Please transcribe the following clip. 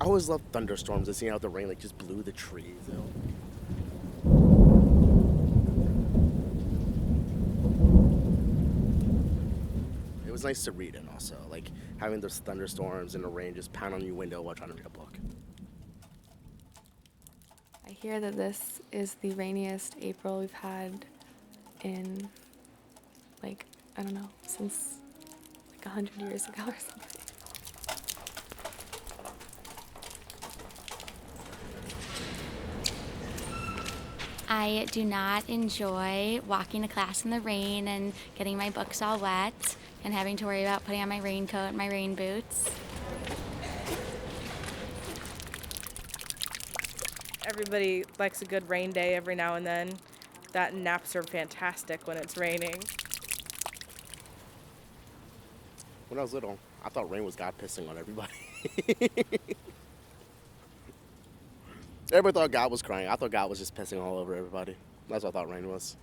always loved thunderstorms and seeing how the rain like just blew the trees. It was nice to read in also, like having those thunderstorms and the rain just pound on your window while trying to read a book. I hear that this is the rainiest April we've had in, like, I don't know, since like 100 years ago or something. I do not enjoy walking to class in the rain and getting my books all wet and having to worry about putting on my raincoat and my rain boots. Everybody likes a good rain day every now and then. That naps are fantastic when it's raining. When I was little, I thought rain was God pissing on everybody. Everybody thought God was crying. I thought God was just pissing all over everybody. That's what I thought rain was.